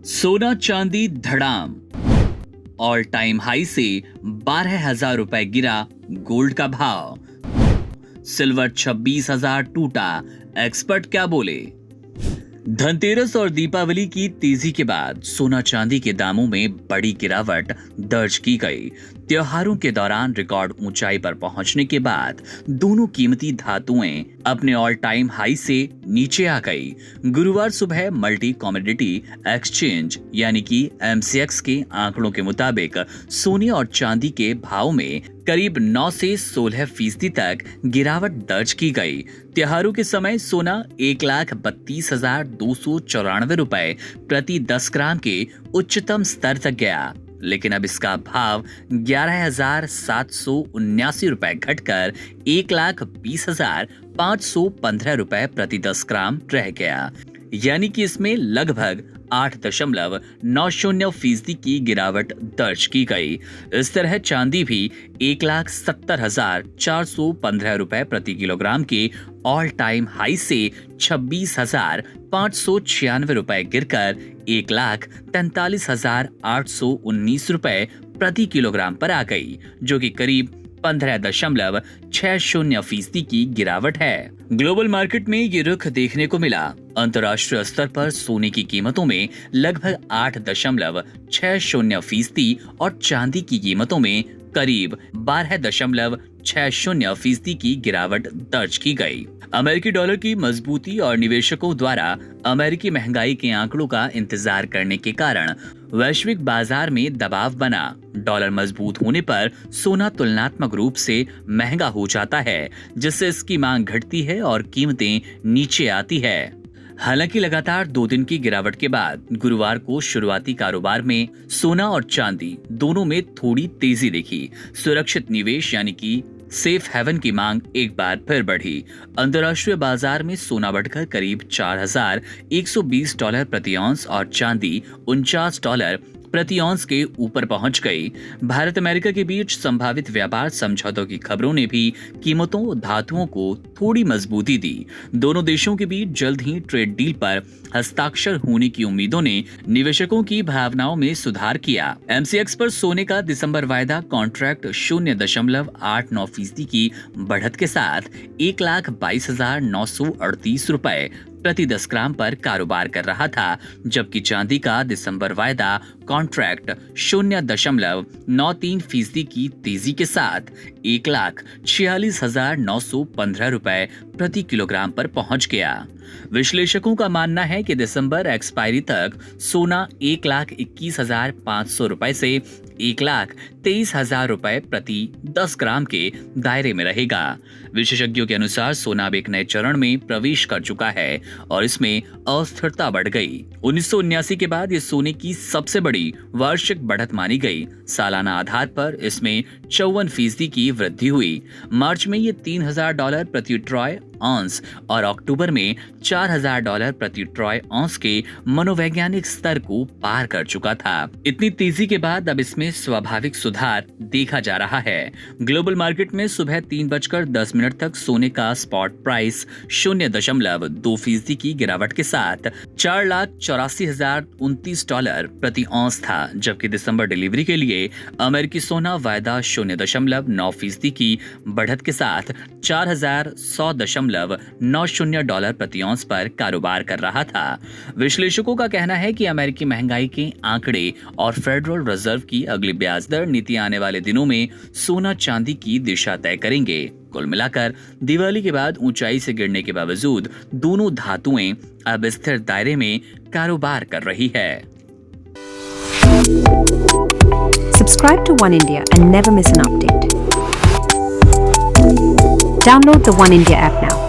सोना चांदी धड़ाम, ऑल टाइम हाई से 12,000 रुपए गिरा गोल्ड का भाव। सिल्वर 26,000 टूटा, एक्सपर्ट क्या बोले। धनतेरस और दीपावली की तेजी के बाद सोना चांदी के दामों में बड़ी गिरावट दर्ज की गई। त्योहारों के दौरान रिकॉर्ड ऊंचाई पर पहुंचने के बाद दोनों कीमती धातुएं अपने ऑल टाइम हाई से नीचे आ गई। गुरुवार सुबह मल्टी कमोडिटी एक्सचेंज यानी कि MCX के आंकड़ों के मुताबिक सोने और चांदी के भाव में करीब 9 से 16% तक गिरावट दर्ज की गई। त्योहारों के समय सोना 1,32,294 रुपए प्रति 10 ग्राम के उच्चतम स्तर तक गया, लेकिन अब इसका भाव 11,779 रुपए घटकर 1,20,515 रुपए प्रति 10 ग्राम रह गया, यानी कि इसमें लगभग 8.90% की गिरावट दर्ज की गई। इस तरह चांदी भी 1,70,415 रुपए प्रति किलोग्राम के ऑल टाइम हाई से 26,596 रुपए गिरकर 1,43,819 रुपए प्रति किलोग्राम पर आ गई, जो कि करीब 15.60% की गिरावट है। ग्लोबल मार्केट में ये रुख देखने को मिला। अंतर्राष्ट्रीय स्तर पर सोने की कीमतों में लगभग 8.60% और चांदी की कीमतों में करीब 12.60% की गिरावट दर्ज की गई। अमेरिकी डॉलर की मजबूती और निवेशकों द्वारा अमेरिकी महंगाई के आंकड़ों का इंतजार करने के कारण वैश्विक बाजार में दबाव बना। डॉलर मजबूत होने पर सोना तुलनात्मक रूप से महंगा हो जाता है, जिससे इसकी मांग घटती है और कीमतें नीचे आती है। हालांकि लगातार 2 दिन की गिरावट के बाद गुरुवार को शुरुआती कारोबार में सोना और चांदी दोनों में थोड़ी तेजी दिखी। सुरक्षित निवेश यानी कि सेफ हेवन की मांग एक बार फिर बढ़ी। अंतर्राष्ट्रीय बाजार में सोना बढ़कर करीब $4,120 प्रति औंस और चांदी $49 प्रति औंस के ऊपर पहुंच गई। भारत अमेरिका के बीच संभावित व्यापार समझौतों की खबरों ने भी कीमतों धातुओं को थोड़ी मजबूती दी। दोनों देशों के बीच जल्द ही ट्रेड डील पर हस्ताक्षर होने की उम्मीदों ने निवेशकों की भावनाओं में सुधार किया। MCX पर सोने का दिसंबर वायदा कॉन्ट्रैक्ट 0.89% की बढ़त के साथ 1,22,938 रुपए प्रति 10 ग्राम पर कारोबार कर रहा था, जबकि चांदी का दिसंबर वायदा कॉन्ट्रैक्ट 0.93% की तेजी के साथ 1,46,915 रुपए प्रति किलोग्राम पर पहुंच गया। विश्लेषकों का मानना है कि दिसंबर एक्सपायरी तक सोना 1,21,500 रुपए से 1,23,000 रुपए प्रति 10 ग्राम के दायरे में रहेगा। विशेषज्ञों के अनुसार सोना अब एक नए चरण में प्रवेश कर चुका है और इसमें अस्थिरता बढ़ गई। 1979 के बाद ये सोने की सबसे बड़ी वार्षिक बढ़त मानी गई। सालाना आधार पर इसमें 54% की वृद्धि हुई। मार्च में ये $3,000 प्रति ट्रॉय ऑंस और अक्टूबर में $4,000 प्रति ट्रॉय ऑंस के मनोवैज्ञानिक स्तर को पार कर चुका था। इतनी तेजी के बाद अब इसमें स्वाभाविक सुधार देखा जा रहा है। ग्लोबल मार्केट में सुबह 3:10 तक सोने का स्पॉट प्राइस 0.2% की गिरावट के साथ $4,84,029 प्रति औंस था, जबकि दिसंबर डिलीवरी के लिए अमेरिकी सोना वायदा 0.9% की बढ़त के साथ $4,100.90 प्रति औंस पर कारोबार कर रहा था। विश्लेषकों का कहना है कि अमेरिकी महंगाई के आंकड़े और फेडरल रिजर्व की अगली ब्याज दर नीति आने वाले दिनों में सोना चांदी की दिशा तय करेंगे। कुल मिलाकर दिवाली के बाद ऊंचाई से गिरने के बावजूद दोनों धातुएं अब स्थिर दायरे में कारोबार कर रही है। Subscribe to One India and never miss an update. Download the One India app now.